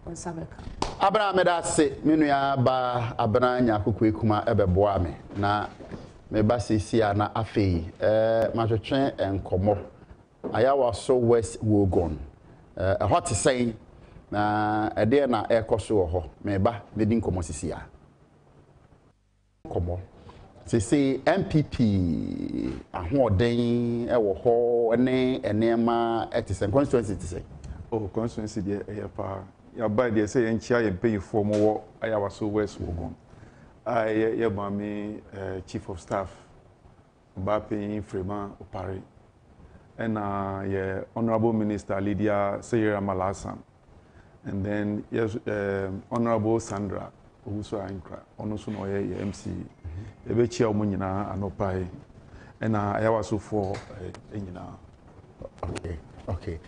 onsabeka abra meda se menu ya ba abra nya kokwe kuma ebeboa me na me ba sisia na afei mahwetwe enkomo ayawa so west wogon hot say na ede na ekoso ho me ba medi nkomo sisia komo se MPP ahoden ewo ho ne enema etisen constituency tise oh constituency de pa ya ba de say enchia ye pay for mo ayawa so west wogon ye ba me chief of staff ba pay Freeman Opare and ye honorable minister Lydia Sayera Malasan and then yes honorable Sandra Owusu Ankra ono so no ye MC e be chia omo nyina anopai and ayawa so for nyina. Okay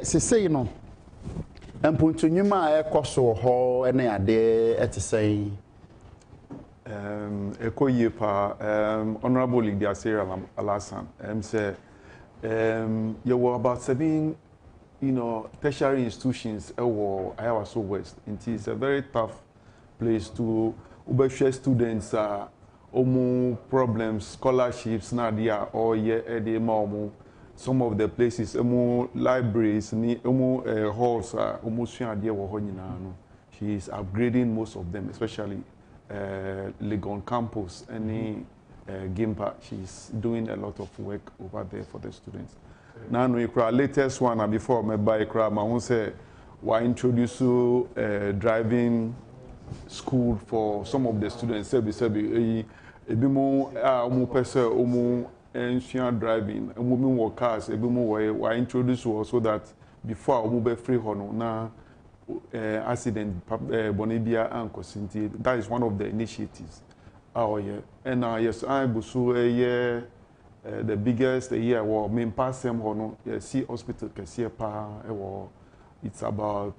se say no empuntu nyuma ekoso ho ene ade etesei ekoye pa honorable Lydia Sayera Malasan say there were about 7 tertiary institutions Ayawa so west. It is a very tough place to share students problems, scholarships nadia or some of the places libraries halls she is upgrading most of them, especially Legon campus Gimpa. She's doing a lot of work over there for the students. Now we latest one and before me buy my own say we introduce driving school for some of the students. Ebi mo omo pese omo ensure driving omo work cars ebi mo we introduce so that before omo be free hono na accident bonibia and kosinti. That is one of the initiatives. Oh yeah, and yes, I busu the biggest year was main passem hono see hospital kesiye pa it's about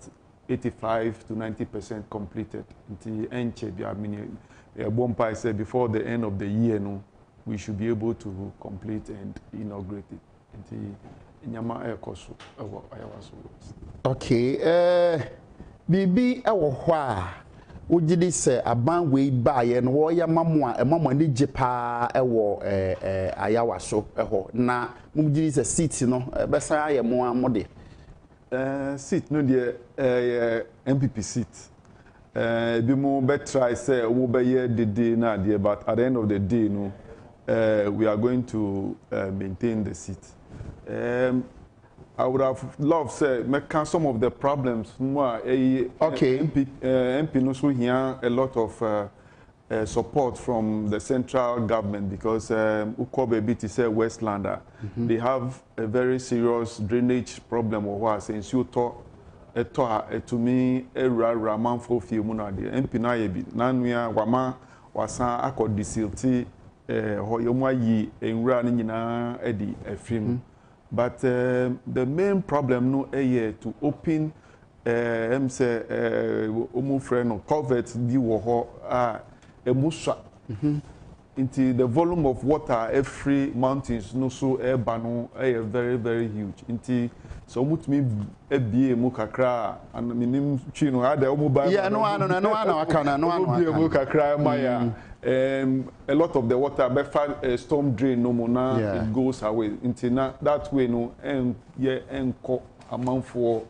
85 to 90% completed. Until enche bi amini bompa said before the end of the year no we should be able to complete and inaugurate it. Until nyama ekoso ayawa so. Okay, bibi ewo ho a ugidi se aban we baaye no wo ya mamo ni jepa ewo ayawa so eho na mugidi se seat no besa aye mo amode seat no de MPP seat bi mo be try say wo be ye the na de, but at the end of the day no we are going to maintain the seat. I would have loved to make some of the problems more. Okay. MP also here a lot of support from the central government because Ukobe BT say Westlander, they have a very serious drainage problem or what since you talk to me a raman for few months. MP na yebi nanua wama wasa akọ disilti hoyomwa yi enra ni nyina edi efrim. But the main problem no to open say omu friend no covert bi wo ho emuswa into the volume of water every mountains no so eba no very very huge into so mutumi ebie mu kakra and minim twi no ada omu ba yeah no akana no ebie mu kakra maya a lot of the water by storm drain no more now it goes away into that way no enko amount for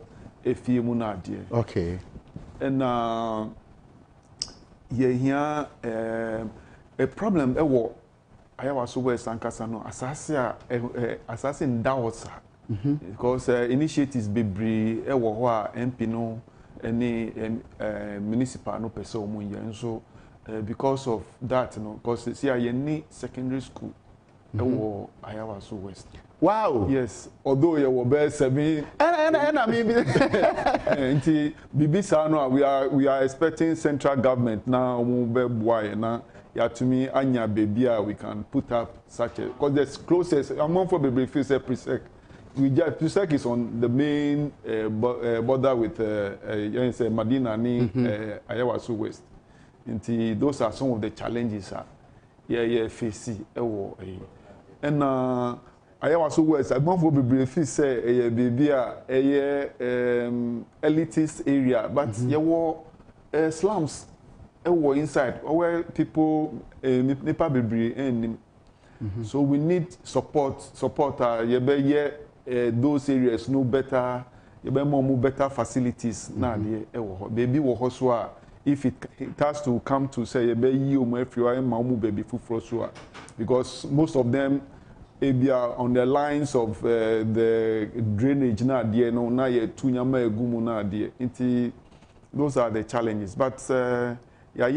a few na there. Okay. And here a problem Ayawa so west ankasa no assassin dawosa because initiatives bebre ho a MP no any municipal no person omo yen so because of that, because see, I need secondary school. Ayawa so west. Wow. Yes. Although you were best, I mean, and I mean, we are expecting central government now. Now, yeah, to me, Anya baby, we can put up such a because the closest among for baby face presec. We just presec is on the main border with Madina ni Ayawa so west. Those are some of the challenges facing. And I was West. I go for briefly say a baby a elitist area, but you were slums. Were inside where people nipa bebre and so we need support those areas no better more better facilities na there baby wo so if it has to come to say you baby full because most of them are on the lines of the drainage na there no na ye tunyama egumu na there. Those are the challenges, but I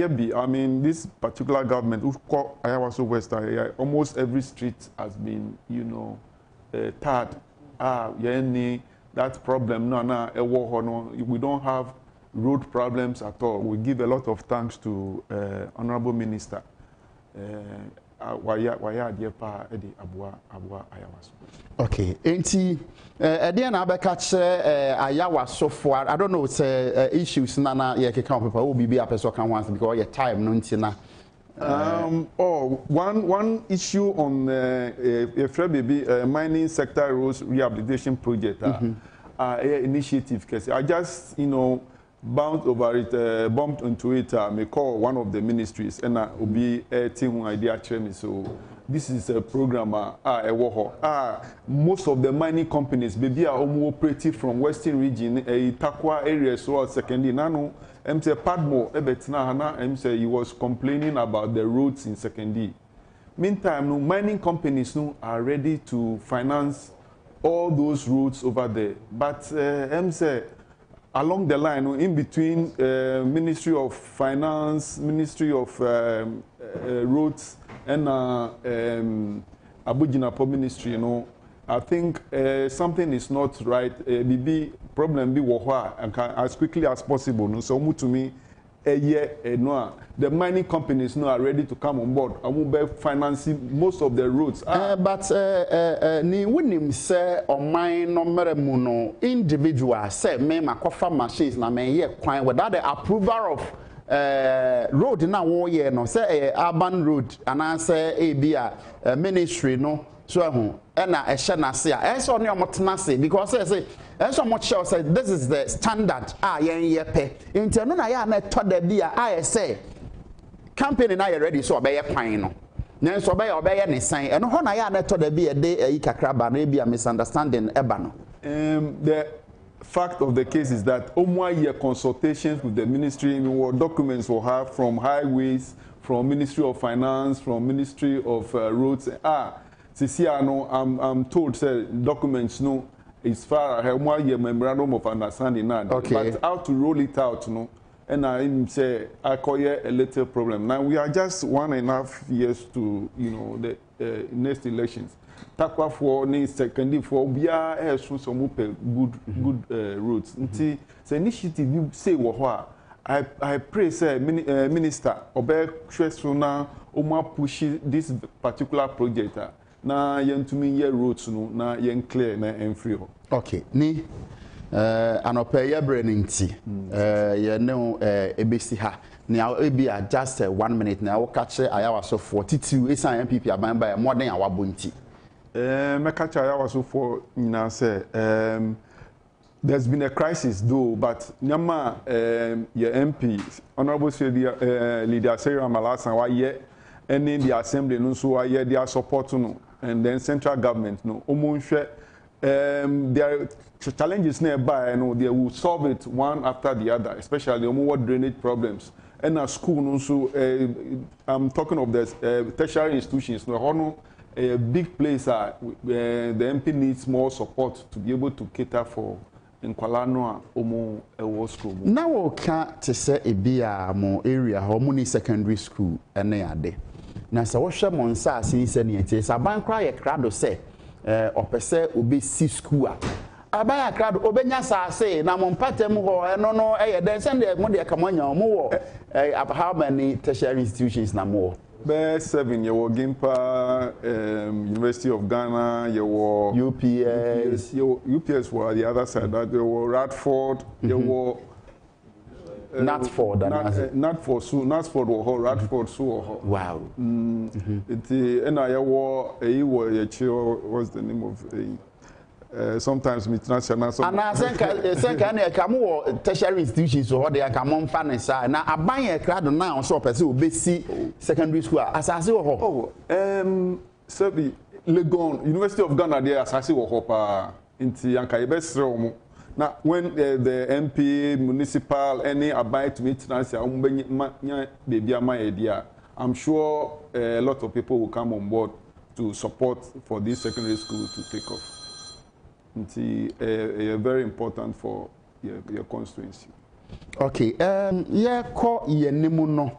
mean, this particular government, Ayawaso West, almost every street has been, tarred. That problem, we don't have road problems at all. We give a lot of thanks to Honorable Minister. Okay, enti then I catch Ayawaso for I don't know it's issues nana ye can people will be a person can once because your time no ntina. One issue on mining sector roads rehabilitation project initiative case. I just bumped over it, bumped into it. May call one of the ministries and will be a team idea training. So this is a program. Most of the mining companies, maybe are operating from Western region, Itakwa area, so secondary. Nano, say Padmo, Ebetina, say he was complaining about the roads in secondary. Meantime, mining companies are ready to finance all those roads over there. But say along the line, in between Ministry of Finance, Ministry of Roads, and Abujinapo Ministry, I think something is not right. The problem be as quickly as possible. So to me, the mining companies are ready to come on board. I will be financing most of the roads. But ni winim say on mine no individual say me makofa machines na me ye kwan without the approval of road na wo ye no say urban road and say a ministry no so ehun na ehye na se a so ne omotena se because say so much sure say this is the standard yen ye pe inte no na ya na to da bia say campaign na ye ready so obeye kwan no nanso obeye ne san eno ho na ya na to da bia de kakraba na bia misunderstanding eba no. The fact of the case is that year consultations with the ministry, what documents will have from highways, from Ministry of Finance, from Ministry of Roads. I'm told say documents as far as 1 year memorandum of understanding now. Okay. But how to roll it out, and I say I call it a little problem. Now we are just 1.5 years to the next elections. Takwa for ni secondary for bia some good roads. Nti the initiative you say I pray say minister obe na push this particular project na yentumi ye roads na yen clear na free. Okay, ni anope ye branding nti ye no ebesi ha now be just 1 minute now catch Ayawaso 42 esan MPP aban ba more than awabonti. Mekacha was for say there's been a crisis though, but Nyama your MP, Honorable Leader Sarah Malasan, why yet and in the assembly no so why they are supporting and then central government there are challenges nearby they will solve it one after the other, especially what drainage problems. And at school also I'm talking of the tertiary institutions a big place the MP needs more support to be able to cater for in Kwalanoa Omo school. Now can't say a beer more area Homuni secondary school and they are there. Now so washa monsa since it is a bank cry a crowd say or per se obe si school. Abaya crowd obenya say na mompatem ho no then send the money kamanya more how many tertiary institutions na more. Best 7 you were Gimpa, University of Ghana, you were UPS were the other side, that you were Radford, you were Natford Natford or Radford so. Wow. And I what's the name of sometimes international. And I think I come tertiary institutions so they come on finance. Now I buy a crowd now so person will be see secondary school as I say Sebi Legon University of Ghana there as I say into Yankaibe. Now, when the MP, municipal, any abide to meet, I'm sure a lot of people will come on board to support for this secondary school to take off. It's very important for your constituency. Okay. Call your name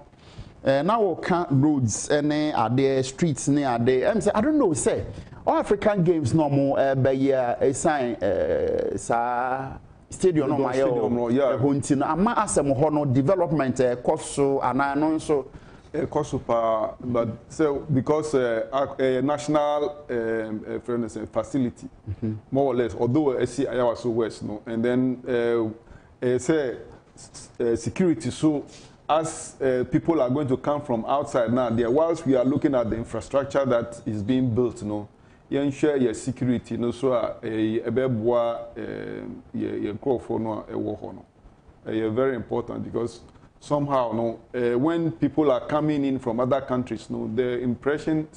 now we can't roads any are there streets near there. I don't know say all African games no more by a sign stadium no my hunting ama asem ho no development cost so and I know so cost super but so because a national facility more or less although I see I was so west no and then say security so as people are going to come from outside now, there, whilst we are looking at the infrastructure that is being built, you ensure your security, so very important because somehow, when people are coming in from other countries, the impression,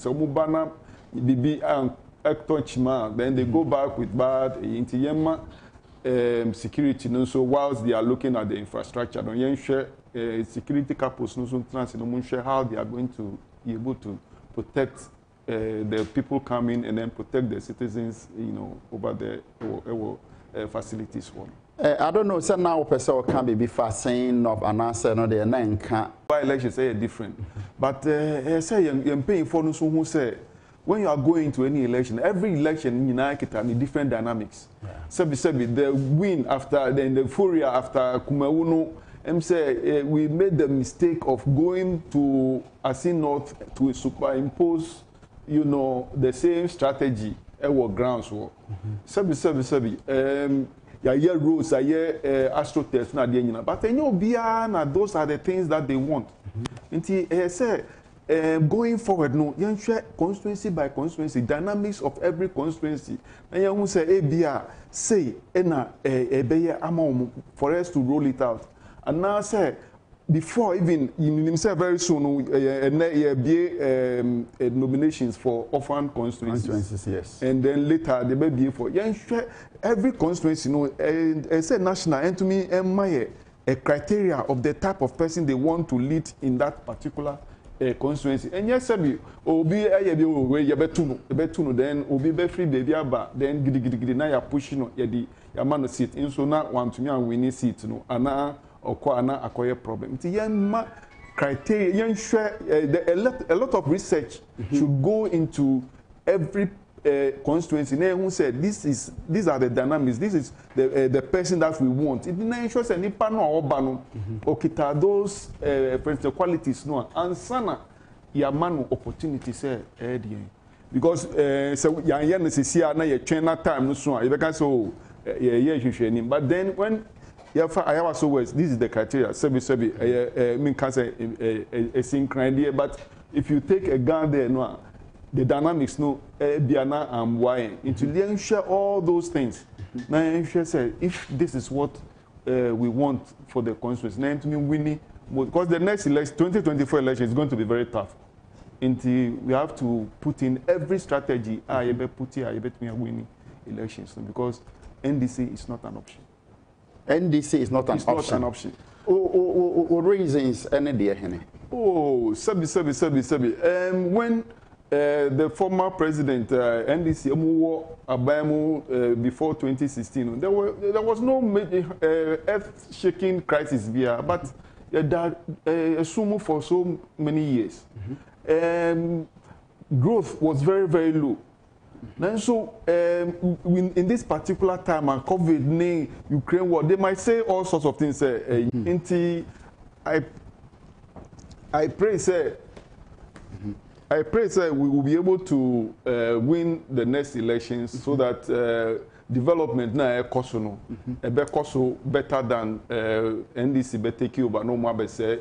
then they go back with bad security, so whilst they are looking at the infrastructure, you ensure security couples how they are going to be able to protect the people coming and then protect the citizens, over the facilities. I don't know. So now, person can be fast saying of an answer. No, they can't. By elections, say different. But say you're paying for those who say when you are going to any election, every election in United different dynamics. Sebi, the win after then the furia after Kumauno. Say we made the mistake of going to Asin North to superimpose, the same strategy our grounds were. Sebi. Yeah, roads, astroturf, but those are the things that they want. Say going forward, no, you share constituency by constituency, dynamics of every constituency. And you say, say, for us to roll it out. And now say, before even himself very soon, nominations for orphan constituencies. Yes. And then later they may be for every constituency, and say national and to me, a criteria of the type of person they want to lead in that particular constituency. And yes, obi then obi be free baby aba then gidi na ya pushing ya man seat in so now want to me and winning seat ana okwana akoye problem. It's yan criteria yan share a lot of research should go into every constituency. Now who said these are the dynamics, this is the person that we want. It didn't ensure any panel or bano okita those qualities no and sana ya manu opportunity say because so yan see na ye trainer time no so you can so but then when I was so west, this is the criteria. Mean can say a synchronized, but if you take a gun there, no, the dynamics, no, Biana and why, into ensure all those things. Now, ensure say if this is what we want for the constituency, now to me winning, because the next election, 2024 election, is going to be very tough. Until we have to put in every strategy. I bet me winning elections because NDC is not an option. NDC is not an option. Not an option. Reasons any dear Henry. Sebi. When the former president NDC Agyapong before 2016, there was no earth-shaking crisis here, but sumo for so many years. Growth was very, very low. Then so in this particular time and COVID, Ukraine war, they might say all sorts of things. I pray, say, we will be able to win the next elections so that development na ekoso no ebe koso better than NDC be take over no more be say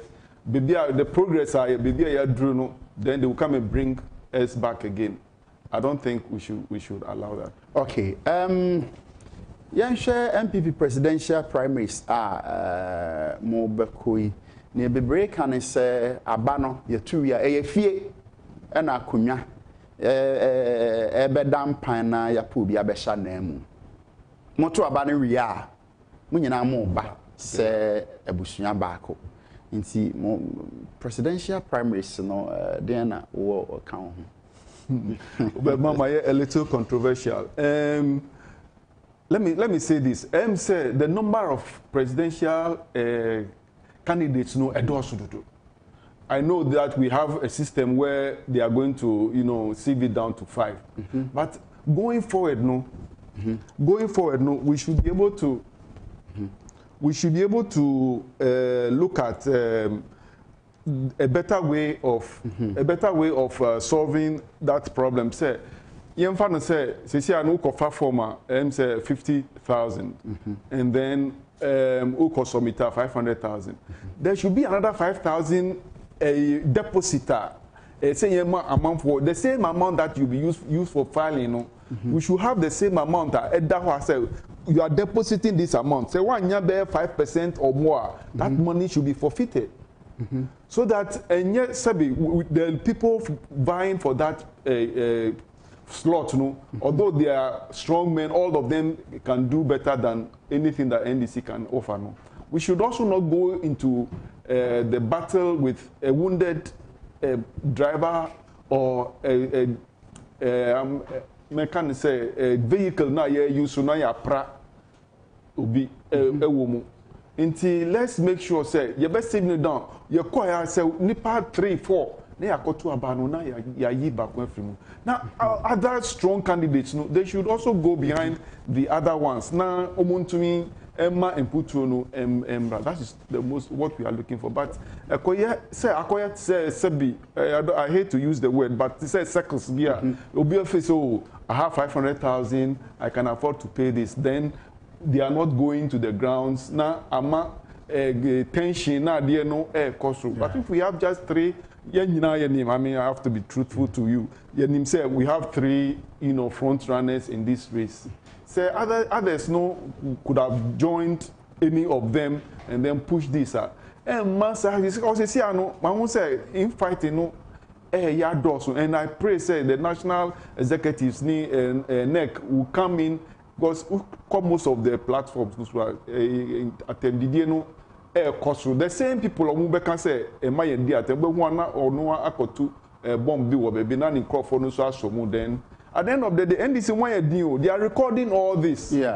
baby the progress are baby ya drew no then they will come and bring us back again. I don't think we should allow that. Okay. Yan share MPP presidential primaries mo bekoi ne bebre kan say aba no ye tu ya fie na akonwa ebedam pan na ya po bi abesha na mu moto aba no wi a mo nyina mo ba se ebusua baako nti presidential primaries no den na wo kan ho. But mama, a little controversial. Let me say this. Say the number of presidential candidates no endorse do. I know that we have a system where they are going to, sieve it down to 5. But going forward, we should be able to. We should be able to look at a better way of solving that problem. Say, Yemfano say I know kofa former say 50,000, and then Ukosomita 500,000. There should be another 5,000 depositor. Say amount for the same amount that you be used for filing. We should have the same amount that say you are depositing this amount. Say 5% or more. That money should be forfeited. So that and yet the people vying for that slot, although they are strong men, all of them can do better than anything that NDC can offer. We should also not go into the battle with a wounded driver or a vehicle na use na ya pra obi woman. Until let's make sure say you best save down you call say nipa 3 4 na yakoto abano na ya yi back from now other strong candidates they should also go behind the other ones na omontumi emma inputu no emra. That is the most what we are looking for. But akoya say sebi I hate to use the word, but it says circles here obi face I have 500,000, I can afford to pay this, then they are not going to the grounds. Now, tension, now there no cost. But if we have just 3, I mean, I have to be truthful to you. Say we have 3, front runners in this race. Say others could have joined any of them and then push this out. And in fighting and I pray say the national executives NEC will come in. Because most of the platforms attended, the same people who can say, "Am I one or no? I got to bomb the web, be non in crop for no so then." At the end of the day, NDC they are recording all this. Yeah.